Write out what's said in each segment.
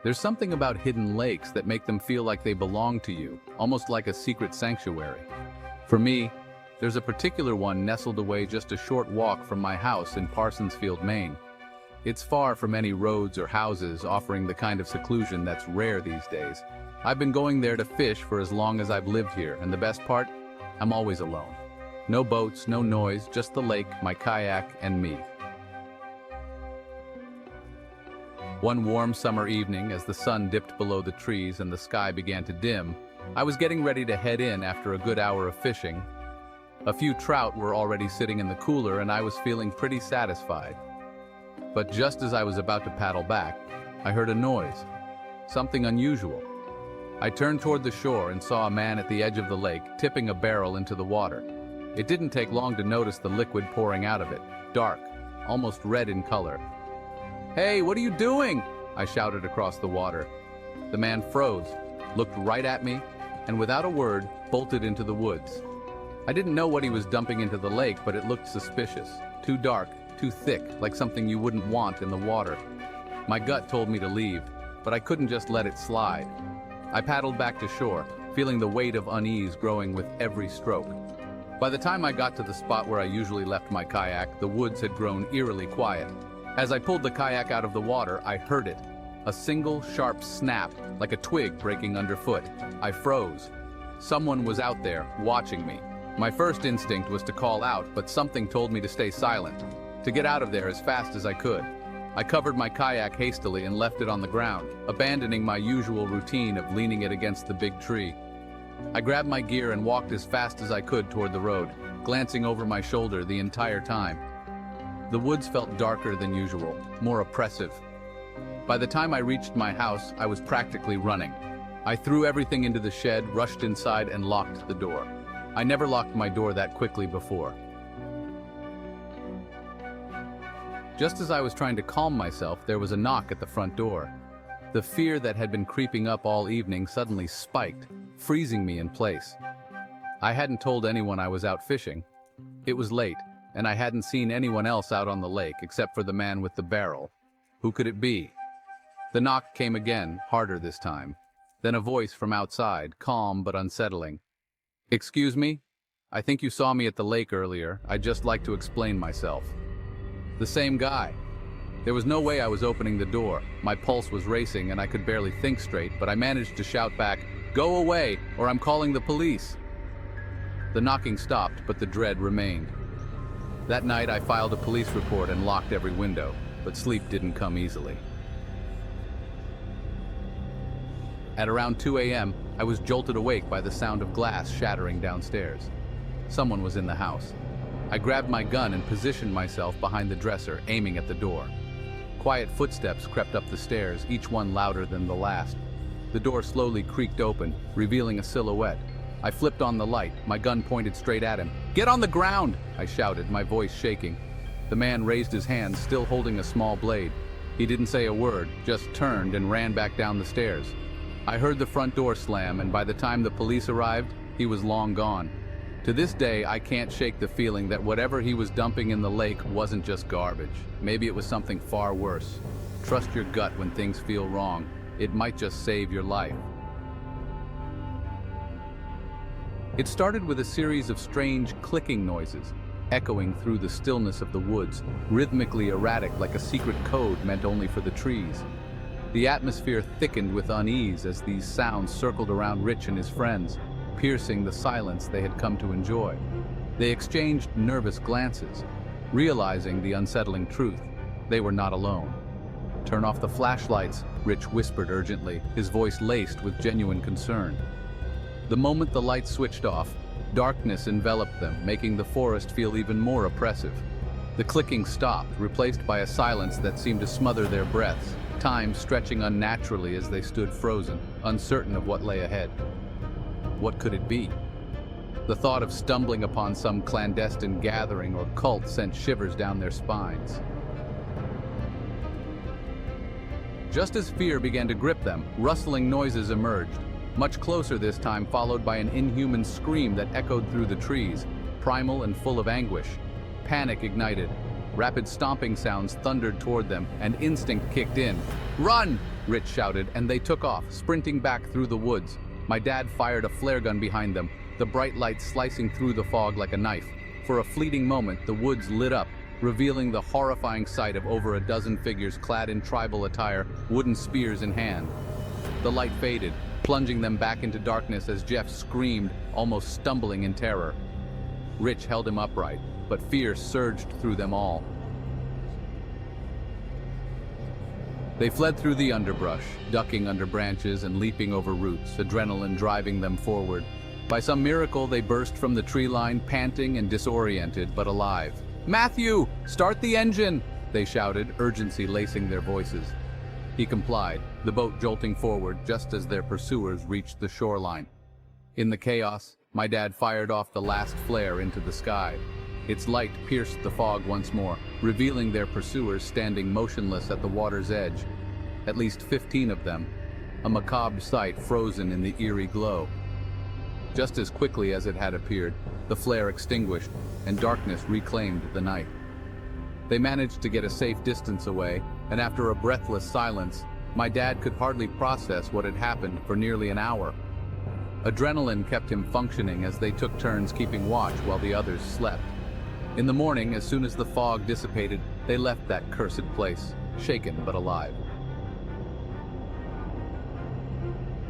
There's something about hidden lakes that make them feel like they belong to you, almost like a secret sanctuary. For me, there's a particular one nestled away just a short walk from my house in Parsonsfield, Maine. It's far from any roads or houses, offering the kind of seclusion that's rare these days. I've been going there to fish for as long as I've lived here, and the best part? I'm always alone. No boats, no noise, just the lake, my kayak, and me. One warm summer evening, as the sun dipped below the trees and the sky began to dim, I was getting ready to head in after a good hour of fishing. A few trout were already sitting in the cooler, and I was feeling pretty satisfied. But just as I was about to paddle back, I heard a noise. Something unusual. I turned toward the shore and saw a man at the edge of the lake tipping a barrel into the water. It didn't take long to notice the liquid pouring out of it, dark, almost red in color. "Hey, what are you doing?" I shouted across the water. The man froze, looked right at me, and without a word, bolted into the woods. I didn't know what he was dumping into the lake, but it looked suspicious. Too dark, too thick, like something you wouldn't want in the water. My gut told me to leave, but I couldn't just let it slide. I paddled back to shore, feeling the weight of unease growing with every stroke. By the time I got to the spot where I usually left my kayak, the woods had grown eerily quiet. As I pulled the kayak out of the water, I heard it. A single, sharp snap, like a twig breaking underfoot. I froze. Someone was out there, watching me. My first instinct was to call out, but something told me to stay silent, to get out of there as fast as I could. I covered my kayak hastily and left it on the ground, abandoning my usual routine of leaning it against the big tree. I grabbed my gear and walked as fast as I could toward the road, glancing over my shoulder the entire time. The woods felt darker than usual, more oppressive. By the time I reached my house, I was practically running. I threw everything into the shed, rushed inside, and locked the door. I never locked my door that quickly before. Just as I was trying to calm myself, there was a knock at the front door. The fear that had been creeping up all evening suddenly spiked, freezing me in place. I hadn't told anyone I was out fishing. It was late, and I hadn't seen anyone else out on the lake except for the man with the barrel. Who could it be? The knock came again, harder this time. Then a voice from outside, calm but unsettling. "Excuse me? I think you saw me at the lake earlier. I'd just like to explain myself." The same guy. There was no way I was opening the door. My pulse was racing and I could barely think straight, but I managed to shout back, "Go away, or I'm calling the police." The knocking stopped, but the dread remained. That night I filed a police report and locked every window, but sleep didn't come easily. At around 2 a.m., I was jolted awake by the sound of glass shattering downstairs. Someone was in the house. I grabbed my gun and positioned myself behind the dresser, aiming at the door. Quiet footsteps crept up the stairs, each one louder than the last. The door slowly creaked open, revealing a silhouette. I flipped on the light, my gun pointed straight at him. "Get on the ground!" I shouted, my voice shaking. The man raised his hand, still holding a small blade. He didn't say a word, just turned and ran back down the stairs. I heard the front door slam, and by the time the police arrived, he was long gone. To this day, I can't shake the feeling that whatever he was dumping in the lake wasn't just garbage. Maybe it was something far worse. Trust your gut when things feel wrong. It might just save your life. It started with a series of strange clicking noises, echoing through the stillness of the woods, rhythmically erratic like a secret code meant only for the trees. The atmosphere thickened with unease as these sounds circled around Rich and his friends, piercing the silence they had come to enjoy. They exchanged nervous glances, realizing the unsettling truth. They were not alone. "Turn off the flashlights," Rich whispered urgently, his voice laced with genuine concern. The moment the lights switched off, darkness enveloped them, making the forest feel even more oppressive. The clicking stopped, replaced by a silence that seemed to smother their breaths, time stretching unnaturally as they stood frozen, uncertain of what lay ahead. What could it be? The thought of stumbling upon some clandestine gathering or cult sent shivers down their spines. Just as fear began to grip them, rustling noises emerged, much closer this time, followed by an inhuman scream that echoed through the trees, primal and full of anguish. Panic ignited. Rapid stomping sounds thundered toward them, and instinct kicked in. "Run!" Rich shouted, and they took off, sprinting back through the woods. My dad fired a flare gun behind them, the bright light slicing through the fog like a knife. For a fleeting moment, the woods lit up, revealing the horrifying sight of over a dozen figures clad in tribal attire, wooden spears in hand. The light faded, plunging them back into darkness as Jeff screamed, almost stumbling in terror. Rich held him upright, but fear surged through them all. They fled through the underbrush, ducking under branches and leaping over roots, adrenaline driving them forward. By some miracle, they burst from the tree line, panting and disoriented, but alive. "Matthew, start the engine!" they shouted, urgency lacing their voices. He complied, the boat jolting forward just as their pursuers reached the shoreline. In the chaos, my dad fired off the last flare into the sky. Its light pierced the fog once more, revealing their pursuers standing motionless at the water's edge. At least 15 of them, a macabre sight frozen in the eerie glow. Just as quickly as it had appeared, the flare extinguished, and darkness reclaimed the night. They managed to get a safe distance away, and after a breathless silence, my dad could hardly process what had happened for nearly an hour. Adrenaline kept him functioning as they took turns keeping watch while the others slept. In the morning, as soon as the fog dissipated, they left that cursed place, shaken but alive.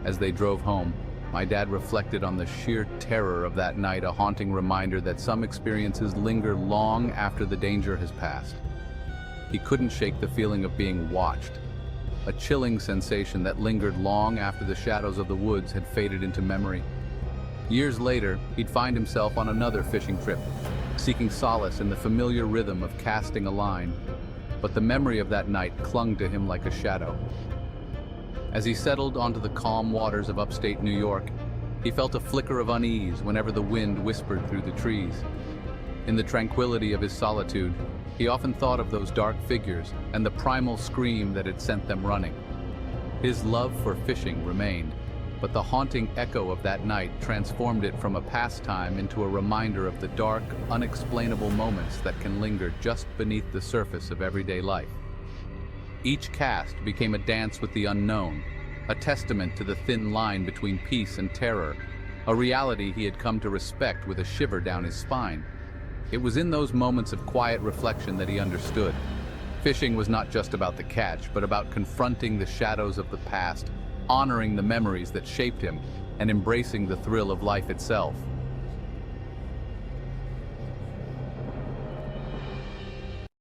As they drove home, my dad reflected on the sheer terror of that night, a haunting reminder that some experiences linger long after the danger has passed. He couldn't shake the feeling of being watched, a chilling sensation that lingered long after the shadows of the woods had faded into memory. Years later, he'd find himself on another fishing trip, seeking solace in the familiar rhythm of casting a line, but the memory of that night clung to him like a shadow. As he settled onto the calm waters of upstate New York, he felt a flicker of unease whenever the wind whispered through the trees. In the tranquility of his solitude, he often thought of those dark figures and the primal scream that had sent them running. His love for fishing remained, but the haunting echo of that night transformed it from a pastime into a reminder of the dark, unexplainable moments that can linger just beneath the surface of everyday life. Each cast became a dance with the unknown, a testament to the thin line between peace and terror, a reality he had come to respect with a shiver down his spine. It was in those moments of quiet reflection that he understood. Fishing was not just about the catch, but about confronting the shadows of the past, honoring the memories that shaped him, and embracing the thrill of life itself.